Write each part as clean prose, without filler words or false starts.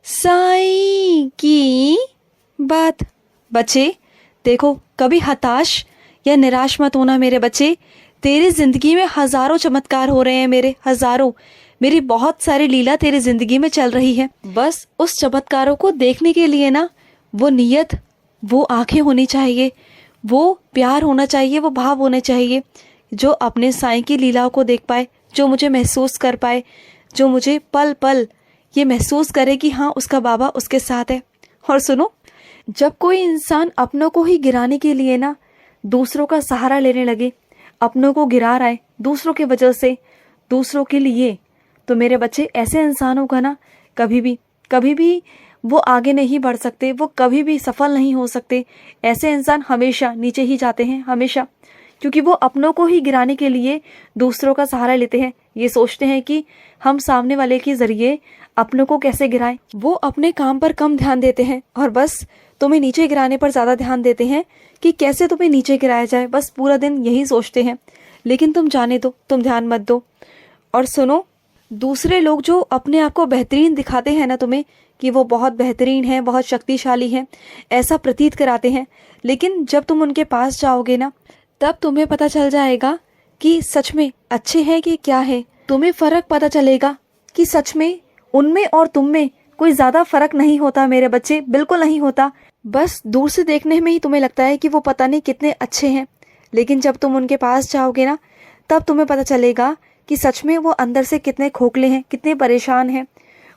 साईं की बात। बच्चे देखो, कभी हताश या निराश मत होना मेरे बच्चे। तेरी जिंदगी में हजारों चमत्कार हो रहे हैं, मेरे हजारों। मेरी बहुत सारी लीला तेरी जिंदगी में चल रही है। बस उस चमत्कारों को देखने के लिए ना वो नियत, वो आंखें होनी चाहिए, वो प्यार होना चाहिए, वो भाव होने चाहिए, जो अपने साईं की लीलाओं को देख पाए, जो मुझे महसूस कर पाए, जो मुझे पल पल ये महसूस करे कि हाँ, उसका बाबा उसके साथ है। और सुनो, जब कोई इंसान अपनों को ही गिराने के लिए ना दूसरों का सहारा लेने लगे, अपनों को गिरा रहा है दूसरों की वजह से, दूसरों के लिए, तो मेरे बच्चे ऐसे इंसानों का ना कभी भी वो आगे नहीं बढ़ सकते, वो कभी भी सफल नहीं हो सकते। ऐसे इंसान हमेशा नीचे ही जाते हैं, हमेशा, क्योंकि वो अपनों को ही गिराने के लिए दूसरों का सहारा लेते हैं। ये सोचते हैं कि हम सामने वाले के जरिए अपनों को कैसे गिराएं। वो अपने काम पर कम ध्यान देते हैं और बस तुम्हें नीचे गिराने पर ज़्यादा ध्यान देते हैं कि कैसे तुम्हें नीचे गिराया जाए। बस पूरा दिन यही सोचते हैं। लेकिन तुम जाने दो, तुम ध्यान मत दो। और सुनो, दूसरे लोग जो अपने आप को बेहतरीन दिखाते हैं ना तुम्हें, कि वो बहुत बेहतरीन हैं, बहुत शक्तिशाली हैं, ऐसा प्रतीत कराते हैं, लेकिन जब तुम उनके पास जाओगे ना, तब तुम्हें पता चल जाएगा कि सच में अच्छे हैं कि क्या है। तुम्हें फ़र्क पता चलेगा कि सच में उनमें और तुम में कोई ज़्यादा फ़र्क नहीं होता मेरे बच्चे, बिल्कुल नहीं होता। बस दूर से देखने में ही तुम्हें लगता है कि वो पता नहीं कितने अच्छे हैं, लेकिन जब तुम उनके पास जाओगे ना, तब तुम्हें पता चलेगा कि सच में वो अंदर से कितने खोखले हैं, कितने परेशान हैं।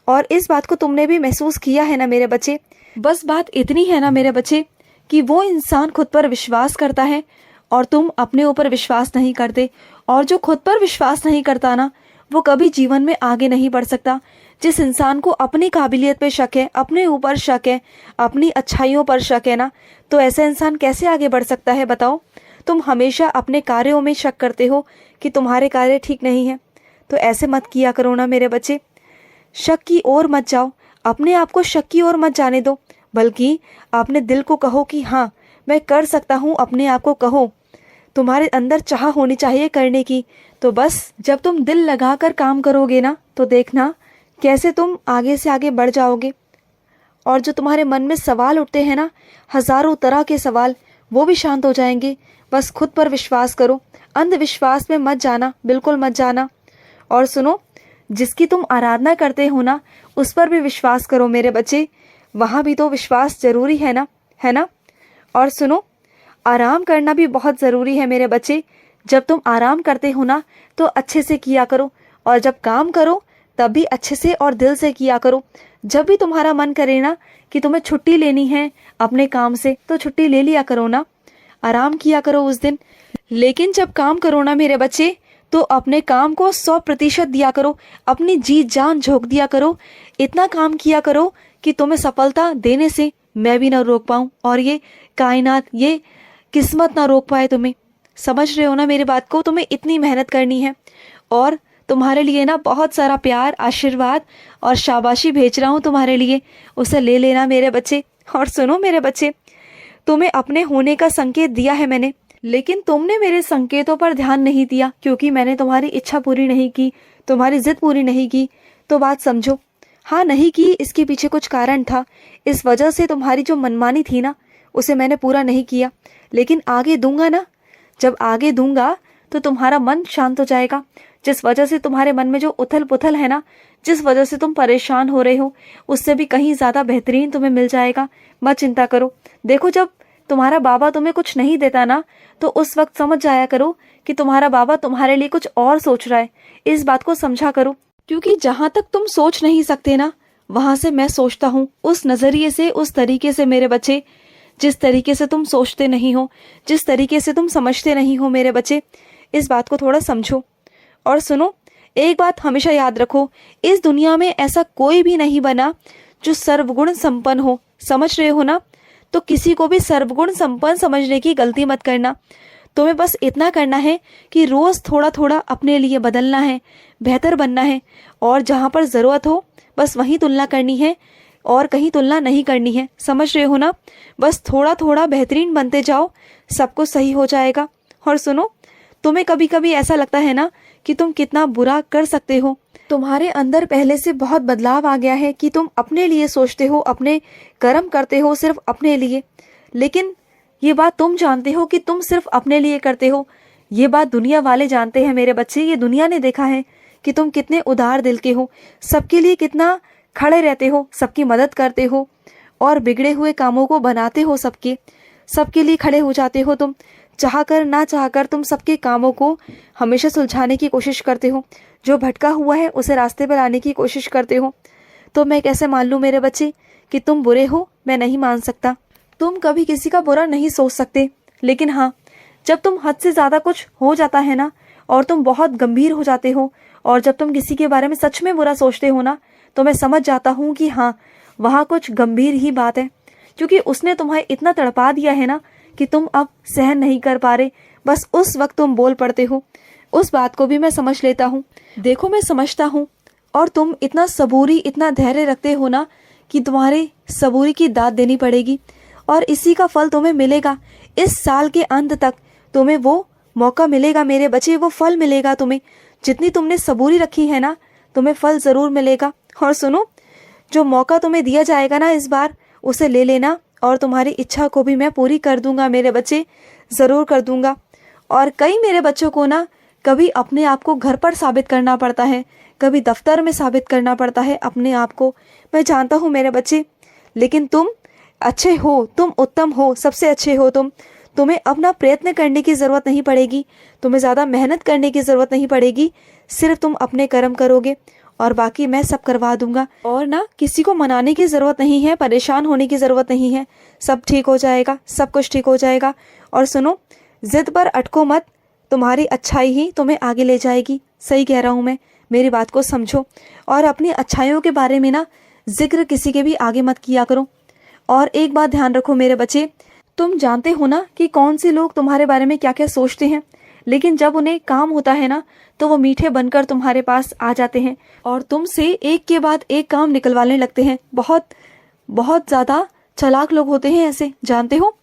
और इस बात को तुमने भी महसूस किया है ना मेरे बच्चे। बस बात इतनी है ना मेरे बच्चे कि वो इंसान खुद पर विश्वास करता है और तुम अपने ऊपर विश्वास नहीं करते। और जो खुद पर विश्वास नहीं करता ना, वो कभी जीवन में आगे नहीं बढ़ सकता। जिस इंसान को अपनी काबिलियत पे शक है, अपने ऊपर शक है, अपनी अच्छाइयों पर शक है ना, तो ऐसा इंसान कैसे आगे बढ़ सकता है बताओ। तुम हमेशा अपने कार्यों में शक करते हो कि तुम्हारे कार्य ठीक नहीं है, तो ऐसे मत किया करो ना मेरे बच्चे। शक की ओर मत जाओ, अपने आप को शक की ओर मत जाने दो, बल्कि अपने दिल को कहो कि हाँ, मैं कर सकता हूँ। अपने आप को कहो, तुम्हारे अंदर चाह होनी चाहिए करने की। तो बस जब तुम दिल लगाकर काम करोगे ना, तो देखना कैसे तुम आगे से आगे बढ़ जाओगे। और जो तुम्हारे मन में सवाल उठते हैं ना, हजारों तरह के सवाल, वो भी शांत हो जाएंगे। बस खुद पर विश्वास करो, अंधविश्वास में मत जाना, बिल्कुल मत जाना। और सुनो, जिसकी तुम आराधना करते हो ना, उस पर भी विश्वास करो मेरे बच्चे। वहाँ भी तो विश्वास जरूरी है ना, है ना। और सुनो, आराम करना भी बहुत ज़रूरी है मेरे बच्चे। जब तुम आराम करते हो ना, तो अच्छे से किया करो, और जब काम करो तब भी अच्छे से और दिल से किया करो। जब भी तुम्हारा मन करे ना कि तुम्हें छुट्टी लेनी है अपने काम से, तो छुट्टी ले लिया करो ना, आराम किया करो उस दिन। लेकिन जब काम करो ना मेरे बच्चे, तो अपने काम को 100% दिया करो, अपनी जी जान झोंक दिया करो। इतना काम किया करो कि तुम्हें सफलता देने से मैं भी ना रोक पाऊँ, और ये कायनात, ये किस्मत ना रोक पाए तुम्हें। समझ रहे हो ना मेरी बात को। तुम्हें इतनी मेहनत करनी है, और तुम्हारे लिए ना बहुत सारा प्यार, आशीर्वाद और शाबाशी भेज रहा हूँ तुम्हारे लिए, उसे ले लेना मेरे बच्चे। और सुनो मेरे बच्चे, तुम्हें अपने होने का संकेत दिया है मैंने, लेकिन तुमने मेरे संकेतों पर ध्यान नहीं दिया, क्योंकि मैंने तुम्हारी इच्छा पूरी नहीं की, तुम्हारी जिद पूरी नहीं की। तो बात समझो, हाँ नहीं की, इसके पीछे कुछ कारण था। इस वजह से तुम्हारी जो मनमानी थी ना, उसे मैंने पूरा नहीं किया। लेकिन आगे दूंगा ना, जब आगे दूंगा तो तुम्हारा मन शांत हो जाएगा। जिस वजह से तुम्हारे मन में जो उथल पुथल है ना, जिस वजह से तुम परेशान हो रहे हो, उससे भी कहीं ज़्यादा बेहतरीन तुम्हें मिल जाएगा। मत चिंता करो। देखो, जब तुम्हारा बाबा तुम्हें कुछ नहीं देता ना, तो उस वक्त समझ जाया करो कि तुम्हारा बाबा तुम्हारे लिए कुछ और सोच रहा है। इस बात को समझा करो, क्योंकि जहाँ तक तुम सोच नहीं सकते ना, वहाँ से मैं सोचता हूँ, उस नज़रिए से, उस तरीके से मेरे बच्चे। जिस तरीके से तुम सोचते नहीं हो, जिस तरीके से तुम समझते नहीं हो मेरे बच्चे, इस बात को थोड़ा समझो। और सुनो, एक बात हमेशा याद रखो, इस दुनिया में ऐसा कोई भी नहीं बना जो सर्वगुण संपन्न हो। समझ रहे हो ना। तो किसी को भी सर्वगुण संपन्न समझने की गलती मत करना। तुम्हें बस इतना करना है कि रोज थोड़ा थोड़ा अपने लिए बदलना है, बेहतर बनना है, और जहाँ पर ज़रूरत हो बस वहीं तुलना करनी है, और कहीं तुलना नहीं करनी है। समझ रहे हो ना। बस थोड़ा थोड़ा बेहतरीन बनते जाओ, सब कुछ सही हो जाएगा। और सुनो, तुम्हें कभी कभी ऐसा लगता है ना कि तुम कितना बुरा कर सकते हो, तुम्हारे अंदर पहले से बहुत बदलाव आ गया है कि तुम अपने लिए सोचते हो, अपने कर्म करते हो सिर्फ अपने लिए। लेकिन ये बात तुम जानते हो कि तुम सिर्फ अपने लिए करते हो। ये बात दुनिया वाले जानते हैं मेरे बच्चे। ये दुनिया ने देखा है कि तुम कितने उदार दिल के हो, सबके लिए कितना खड़े रहते हो, सबकी मदद करते हो और बिगड़े हुए कामों को बनाते हो। सबके लिए खड़े हो जाते हो तुम। चाहकर ना चाहकर तुम सबके कामों को हमेशा सुलझाने की कोशिश करते हो। जो भटका हुआ है उसे रास्ते पर लाने की कोशिश करते हो। तो मैं कैसे मान लूँ मेरे बच्चे कि तुम बुरे हो? मैं नहीं मान सकता। तुम कभी किसी का बुरा नहीं सोच सकते। लेकिन हाँ, जब तुम हद से ज़्यादा कुछ हो जाता है ना, और तुम बहुत गंभीर हो जाते हो, और जब तुम किसी के बारे में सच में बुरा सोचते हो ना, तो मैं समझ जाता हूँ कि हाँ, वहाँ कुछ गंभीर ही बात है। क्योंकि उसने तुम्हें इतना तड़पा दिया है ना कि तुम अब सहन नहीं कर पा रहे। बस उस वक्त तुम बोल पड़ते हो। उस बात को भी मैं समझ लेता हूँ। देखो, मैं समझता हूँ। और तुम इतना सबूरी, इतना धैर्य रखते हो ना कि तुम्हारे सबूरी की दाद देनी पड़ेगी, और इसी का फल तुम्हें मिलेगा। इस साल के अंत तक तुम्हें वो मौका मिलेगा मेरे बच्चे, वो फल मिलेगा तुम्हें। जितनी तुमने सबूरी रखी है ना, तुम्हें फल ज़रूर मिलेगा। और सुनो, जो मौका तुम्हें दिया जाएगा ना इस बार, उसे ले लेना, और तुम्हारी इच्छा को भी मैं पूरी कर दूंगा मेरे बच्चे, ज़रूर कर दूंगा। और कई मेरे बच्चों को ना कभी अपने आप को घर पर साबित करना पड़ता है, कभी दफ्तर में साबित करना पड़ता है अपने आप को। मैं जानता हूँ मेरे बच्चे, लेकिन तुम अच्छे हो, तुम उत्तम हो, सबसे अच्छे हो तुम। तुम्हें अपना प्रयत्न करने की ज़रूरत नहीं पड़ेगी, तुम्हें ज़्यादा मेहनत करने की ज़रूरत नहीं पड़ेगी। सिर्फ तुम अपने कर्म करोगे और बाकी मैं सब करवा दूंगा। और ना, किसी को मनाने की ज़रूरत नहीं है, परेशान होने की ज़रूरत नहीं है। सब ठीक हो जाएगा, सब कुछ ठीक हो जाएगा। और सुनो, जिद पर अटको मत, तुम्हारी अच्छाई ही तुम्हें आगे ले जाएगी। सही कह रहा हूँ मैं, मेरी बात को समझो। और अपनी अच्छाइयों के बारे में ना जिक्र किसी के भी आगे मत किया करो। और एक बात ध्यान रखो मेरे बच्चे, तुम जानते हो ना कि कौन से लोग तुम्हारे बारे में क्या क्या सोचते हैं, लेकिन जब उन्हें काम होता है ना, तो वो मीठे बनकर तुम्हारे पास आ जाते हैं और तुमसे एक के बाद एक काम निकलवाने लगते हैं। बहुत बहुत ज़्यादा चालाक लोग होते हैं ऐसे, जानते हो।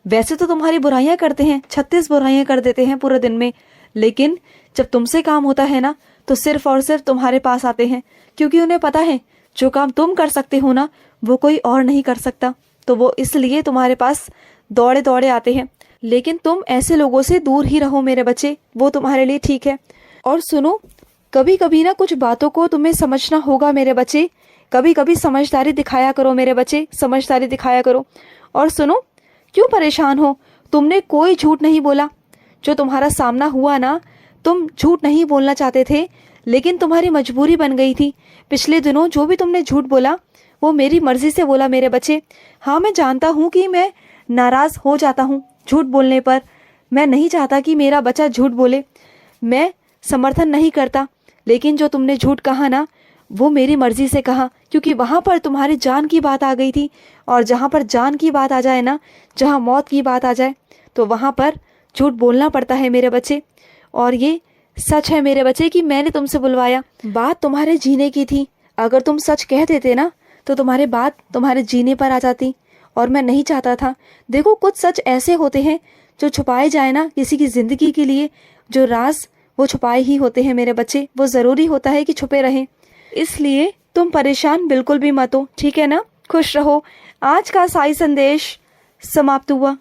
वैसे तो तुम्हारी बुराइयां करते हैं, 36 बुराइयां कर देते हैं पूरे दिन में, लेकिन जब तुमसे काम होता है ना, तो सिर्फ और सिर्फ तुम्हारे पास आते हैं। क्योंकि उन्हें पता है जो काम तुम कर सकते हो ना, वो कोई और नहीं कर सकता। तो वो इसलिए तुम्हारे पास दौड़े दौड़े आते हैं। लेकिन तुम ऐसे लोगों से दूर ही रहो मेरे बच्चे, वो तुम्हारे लिए ठीक है। और सुनो, कभी कभी ना कुछ बातों को तुम्हें समझना होगा मेरे बच्चे। कभी कभी समझदारी दिखाया करो मेरे बच्चे, समझदारी दिखाया करो। और सुनो, क्यों परेशान हो? तुमने कोई झूठ नहीं बोला। जो तुम्हारा सामना हुआ ना, तुम झूठ नहीं बोलना चाहते थे, लेकिन तुम्हारी मजबूरी बन गई थी। पिछले दिनों जो भी तुमने झूठ बोला, वो मेरी मर्जी से बोला मेरे बच्चे। हाँ, मैं जानता हूँ कि मैं नाराज़ हो जाता हूँ झूठ बोलने पर। मैं नहीं चाहता कि मेरा बच्चा झूठ बोले, मैं समर्थन नहीं करता। लेकिन जो तुमने झूठ कहा ना, वो मेरी मर्जी से कहा, क्योंकि वहाँ पर तुम्हारी जान की बात आ गई थी। और जहाँ पर जान की बात आ जाए ना, जहाँ मौत की बात आ जाए, तो वहाँ पर झूठ बोलना पड़ता है मेरे बच्चे। और ये सच है मेरे बच्चे कि मैंने तुमसे बुलवाया, बात तुम्हारे जीने की थी। अगर तुम सच कह देते ना, तो तुम्हारे बात तुम्हारे जीने पर आ जाती, और मैं नहीं चाहता था। देखो, कुछ सच ऐसे होते हैं जो छुपाए जाए ना किसी की ज़िंदगी के लिए, जो राज वो छुपाए ही होते हैं मेरे बच्चे। वो ज़रूरी होता है कि छुपे रहें। इसलिए तुम परेशान बिल्कुल भी मत हो, ठीक है ना। खुश रहो। आज का साई संदेश समाप्त हुआ।